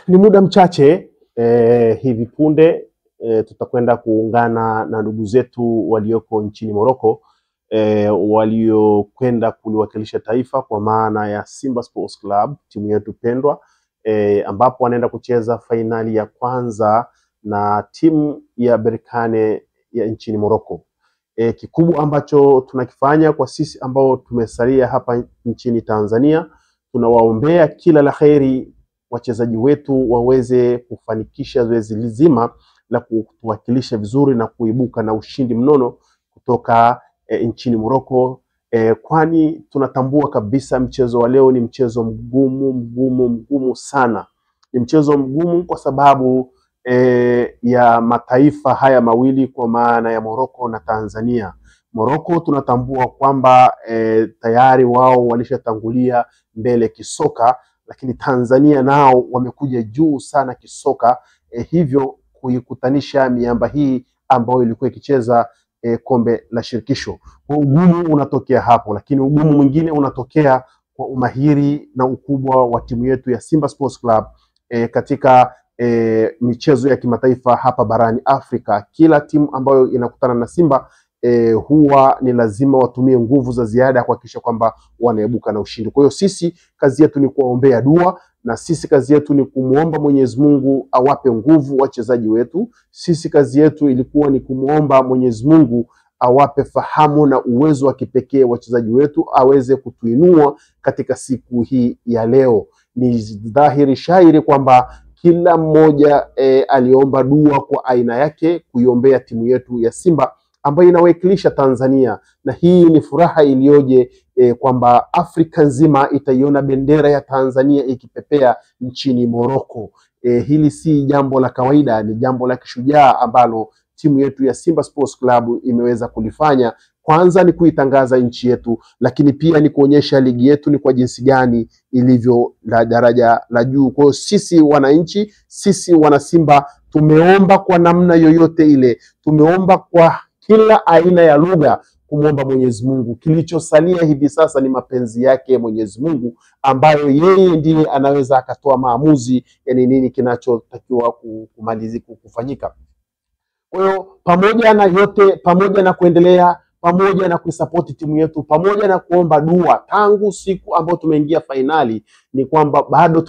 Ni muda mchache hivi punde tutakwenda kuungana na ndugu zetu walioko nchini Morocco waliokwenda kuliwakilisha taifa kwa maana ya Simba Sports Club, timu yetu pendwa, ambapo wanaenda kucheza fainali ya kwanza na timu ya Berkane ya nchini Morocco. Kikubwa ambacho tunakifanya kwa sisi ambao tumesalia hapa nchini Tanzania, tunawaombea kila la kheri wachezaji wetu waweze kufanikisha zoezi lizima la kutuwakilisha vizuri na kuibuka na ushindi mnono kutoka nchini Morocco, kwani tunatambua kabisa mchezo wa leo ni mchezo mgumu sana. Ni mchezo mgumu kwa sababu ya mataifa haya mawili kwa maana ya Morocco na Tanzania. Morocco tunatambua kwamba tayari wao walishatangulia mbele kisoka, lakini Tanzania nao wamekuja juu sana kisoka, hivyo kuikutanisha miamba hii ambayo ilikuwa ikicheza kombe la shirikisho. Ugumu unatokea hapo, lakini ugumu mwingine unatokea kwa umahiri na ukubwa wa timu yetu ya Simba Sports Club katika michezo ya kimataifa hapa barani Afrika. Kila timu ambayo inakutana na Simba huwa ni lazima watumie nguvu za ziada kuhakikisha kwamba wanaibuka na ushindi. Kwa hiyo sisi kazi yetu ni kuombea dua, na sisi kazi yetu ni kumuomba Mwenyezi Mungu awape nguvu wachezaji wetu. Sisi kazi yetu ilikuwa ni kumuomba Mwenyezi Mungu awape fahamu na uwezo wa kipekee wachezaji wetu, aweze kutuinua katika siku hii ya leo. Ni dhahiri shairi kwamba kila mmoja aliomba dua kwa aina yake kuiombea timu yetu ya Simba ambayo inawakilisha Tanzania, na hii ni furaha iliyoje kwamba Afrika nzima itaiona bendera ya Tanzania ikipepea nchini Morocco. Hili si jambo la kawaida, ni jambo la kishujaa ambalo timu yetu ya Simba Sports Club imeweza kulifanya. Kwanza ni kuitangaza nchi yetu, lakini pia ni kuonyesha ligi yetu ni kwa jinsi gani ilivyo la daraja la juu. Kwa hiyo sisi wananchi, sisi wana Simba tumeomba kwa namna yoyote ile, tumeomba kwa kila aina ya lugha kumwomba Mwenyezi Mungu. Kilichosalia hivi sasa ni mapenzi yake Mwenyezi Mungu, ambayo yeye ndiye anaweza akatoa maamuzi ya nini kinachotakiwa kumalizika kufanyika. Kwa hiyo pamoja na yote, pamoja na kuendelea, pamoja na kuisupport timu yetu, pamoja na kuomba dua tangu siku ambayo tumeingia fainali, ni kwamba bado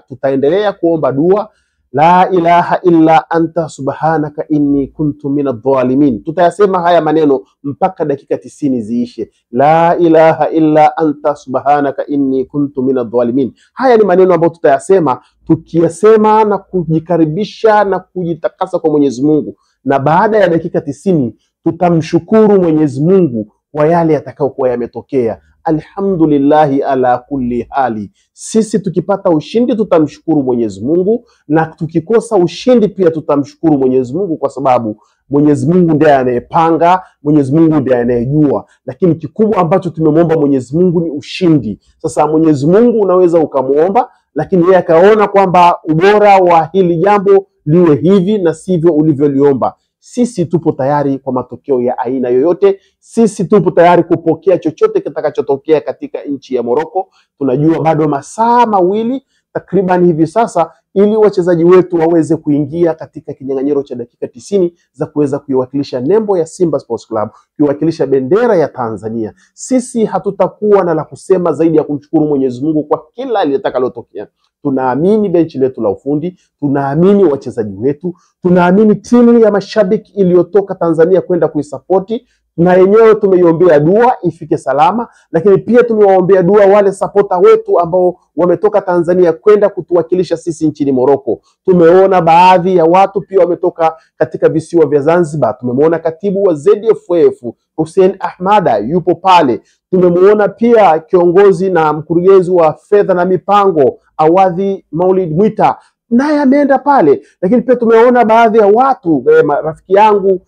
tutaendelea kuomba dua. La ilaha illa anta subhanaka inni kuntu minadh-dhalimin. Tutayasema haya maneno mpaka dakika 90 ziishe. La ilaha illa anta subhanaka inni kuntu minadh-dhalimin. Haya ni maneno ambayo tutayasema, tukiyasema na kujikaribisha na kujitakasa kwa Mwenyezi Mungu, na baada ya dakika 90 tutamshukuru Mwenyezi Mungu kwa yale yatakayokuwa yametokea. Alhamdulillahi ala kulli hali. Sisi tukipata ushindi tutamshukuru Mwenyezi Mungu, na tukikosa ushindi pia tutamshukuru Mwenyezi Mungu, kwa sababu Mwenyezi Mungu ndiye anayepanga, Mwenyezi Mungu ndiye anayejua. Lakini kikubwa ambacho tumemwomba Mwenyezi Mungu ni ushindi. Sasa Mwenyezi Mungu unaweza ukamuomba, lakini yeye akaona kwamba ubora wa hili jambo liwe hivi na sivyo ulivyoliomba. Sisi tupo tayari kwa matokeo ya aina yoyote. Sisi tupo tayari kupokea chochote kitakachotokea katika nchi ya Morocco. Tunajua bado masaa mawili takriban hivi sasa ili wachezaji wetu waweze kuingia katika kinyang'anyiro cha dakika 90 za kuweza kuiwakilisha nembo ya Simba Sports Club, kuiwakilisha bendera ya Tanzania. Sisi hatutakuwa na la kusema zaidi ya kumshukuru Mwenyezi Mungu kwa kila litakalotokea. Tunaamini benchi letu la ufundi, tunaamini wachezaji wetu, tunaamini timu ya mashabiki iliyotoka Tanzania kwenda kuisapoti, na yenyewe tumeiombea dua ifike salama, lakini pia tumewaombea dua wale supporter wetu ambao wametoka Tanzania kwenda kutuwakilisha sisi nchini Morocco. Tumeona baadhi ya watu pia wametoka katika visiwa vya Zanzibar. Tumemwona katibu wa ZFF Hussein Ahmada yupo pale. Tumemuona pia kiongozi na mkurugenzi wa fedha na mipango Awadhi Maulid Mwita, naye ameenda pale. Lakini pia tumeona baadhi ya watu, rafiki yangu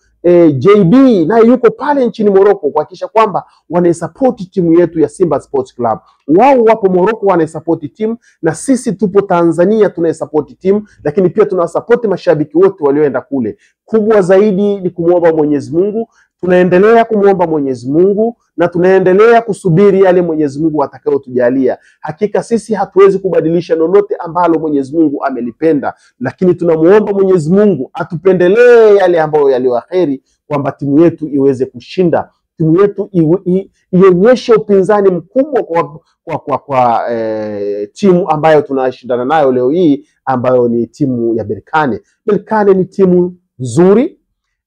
JB naye yuko pale nchini Morocco kuhakikisha kwamba wanaisupport timu yetu ya Simba Sports Club. Wao wapo Morocco wanaisupport timu, na sisi tupo Tanzania tunaisupport timu, lakini pia tunawasupport mashabiki wote walioenda kule. Kubwa zaidi ni kumwomba Mwenyezi Mungu Tunaendelea kumwomba Mwenyezi Mungu na tunaendelea kusubiri yale Mwenyezi Mungu atakayotujalia. Hakika sisi hatuwezi kubadilisha lolote ambalo Mwenyezi Mungu amelipenda, lakini tunamuomba Mwenyezi Mungu atupendelee yale ambayo yaliyoaheri, kwamba timu yetu iweze kushinda, timu yetu ionyeshe upinzani mkubwa kwa timu ambayo tunashindana nayo leo hii, ambayo ni timu ya Berkane. Berkane ni timu nzuri,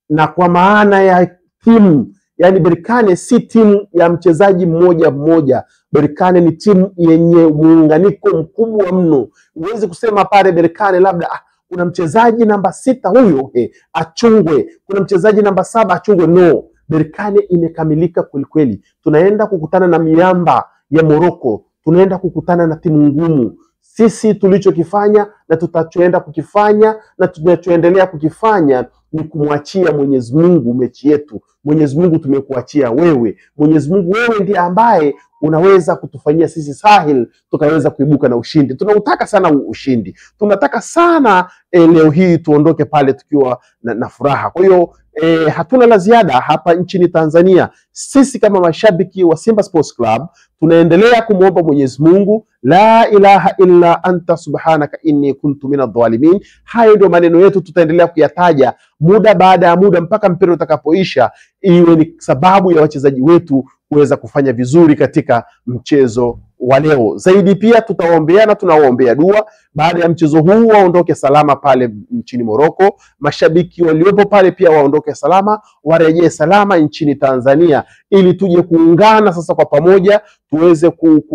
na kwa maana ya timu, yani Berkane si timu ya mchezaji mmoja mmoja. Berkane ni timu yenye muunganiko mkubwa mno. Uweze kusema pale Berkane labda kuna mchezaji namba 6 huyo achungwe, kuna mchezaji namba 7 achungwe. No, Berkane imekamilika kweli. Tunaenda kukutana na miamba ya Morocco, tunaenda kukutana na timu ngumu. Sisi tulichokifanya na tutachoenda kukifanya na tunachoendelea kukifanya ni kumwachia Mwenyezi Mungu mechi yetu. Mwenyezi Mungu tumekuachia wewe. Mwenyezi Mungu, wewe ndiye ambaye unaweza kutufanyia sisi sahil tukaweza kuibuka na ushindi. Tunautaka sana ushindi. Tunataka sana leo hii tuondoke pale tukiwa na furaha. Kwa hiyo hatuna la ziada hapa nchini Tanzania. Sisi kama mashabiki wa Simba Sports Club tunaendelea kumwomba Mwenyezi Mungu, la ilaha illa anta subhanaka inni kuntu minadh-dhalimin. Hayo ndio maneno yetu, tutaendelea kuyataja muda baada ya muda mpaka mpira utakapoisha, iwe ni sababu ya wachezaji wetu kuweza kufanya vizuri katika mchezo wa leo. Zaidi pia tutawaombea na tunawaombea dua baada ya mchezo huu waondoke salama pale nchini Morocco. Mashabiki waliopo pale pia waondoke salama, warejee salama nchini Tanzania, ili tuje kuungana sasa kwa pamoja tuweze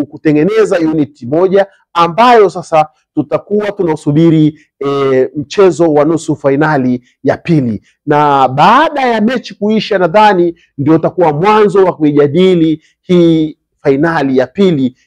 kutengeneza unity moja ambayo sasa tutakuwa tunasubiri mchezo wa nusu fainali ya pili. Na baada ya mechi kuisha, nadhani ndio utakuwa mwanzo wa kuijadili hii fainali ya pili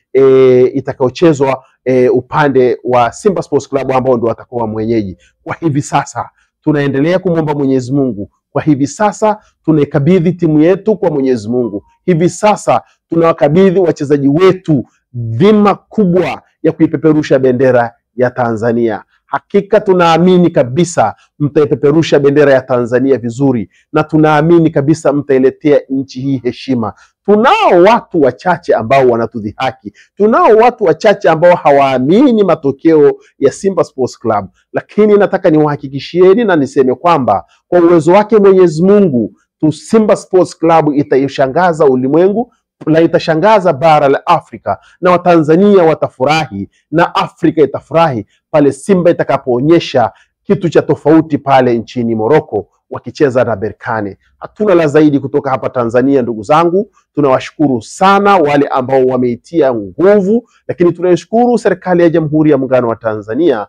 itakayochezwa upande wa Simba Sports Club ambao ndio watakuwa mwenyeji. Kwa hivi sasa tunaendelea kumwomba Mwenyezi Mungu. Kwa hivi sasa tunaikabidhi timu yetu kwa Mwenyezi Mungu. Hivi sasa tunawakabidhi wachezaji wetu dhima kubwa ya kuipeperusha bendera ya Tanzania. Hakika tunaamini kabisa mtaipeperusha bendera ya Tanzania vizuri, na tunaamini kabisa mtailetea nchi hii heshima. Tunao watu wachache ambao wanatudhihaki, tunao watu wachache ambao hawaamini matokeo ya Simba Sports Club, lakini nataka niwahakikishieni na niseme kwamba kwa uwezo wake Mwenyezi Mungu Simba Sports Club itaishangaza ulimwengu na itashangaza bara la Afrika, na Watanzania watafurahi na Afrika itafurahi pale Simba itakapoonyesha kitu cha tofauti pale nchini Morocco wakicheza na Berkane. Hatuna la zaidi kutoka hapa Tanzania, ndugu zangu. Tunawashukuru sana wale ambao wameitia nguvu, lakini tunashukuru serikali ya Jamhuri ya Muungano wa Tanzania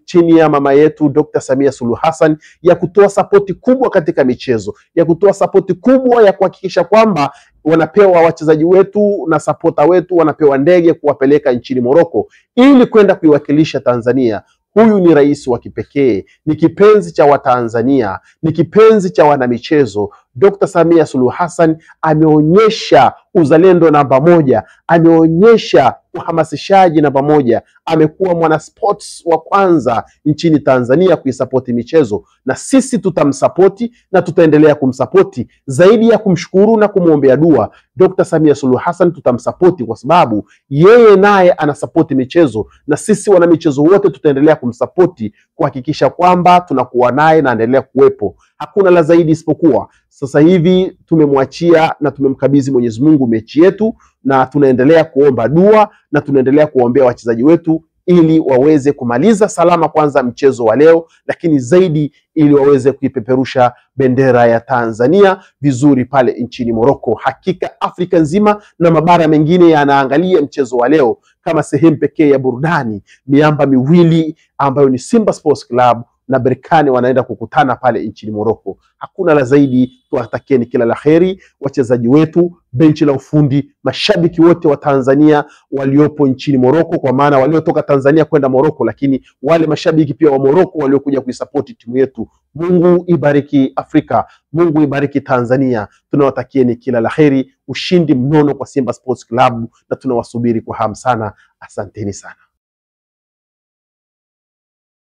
chini ya mama yetu Dr. Samia Suluhu Hassan ya kutoa sapoti kubwa katika michezo, ya kutoa sapoti kubwa ya kuhakikisha kwamba wanapewa wachezaji wetu na sapota wetu wanapewa ndege kuwapeleka nchini Morocco ili kwenda kuiwakilisha Tanzania. Huyu ni rais wa kipekee, ni kipenzi cha Watanzania, ni kipenzi cha wanamichezo. Dr. Samia Suluhu Hassan ameonyesha uzalendo namba 1, ameonyesha uhamasishaji namba 1, amekuwa mwana sports wa kwanza nchini Tanzania kuisapoti michezo, na sisi tutamsapoti na tutaendelea kumsapoti. Zaidi ya kumshukuru na kumwombea dua Dr. Samia Suluhu Hassan, tutamsapoti kwa sababu yeye naye anasapoti michezo, na sisi wana michezo wote tutaendelea kumsapoti kuhakikisha kwamba tunakuwa naye na endelea kuwepo. Hakuna la zaidi isipokuwa sasa hivi tumemwachia na tumemkabidhi Mwenyezi Mungu mechi yetu, na tunaendelea kuomba dua na tunaendelea kuombea wachezaji wetu ili waweze kumaliza salama kwanza mchezo wa leo, lakini zaidi ili waweze kuipeperusha bendera ya Tanzania vizuri pale nchini Morocco. Hakika Afrika nzima na mabara mengine yanaangalia mchezo wa leo kama sehemu pekee ya burudani. Miamba miwili ambayo ni Simba Sports Club na Berkane wanaenda kukutana pale nchini Morocco. Hakuna la zaidi, tuwatakieni kila la kheri wachezaji wetu, benchi la ufundi, mashabiki wote wa Tanzania waliopo nchini Morocco, kwa maana waliotoka Tanzania kwenda Morocco, lakini wale mashabiki pia wa Morocco waliokuja kuisapoti timu yetu. Mungu ibariki Afrika, Mungu ibariki Tanzania. Tunawatakieni kila la kheri, ushindi mnono kwa Simba Sports Club, na tunawasubiri kwa hamu sana. Asanteni sana.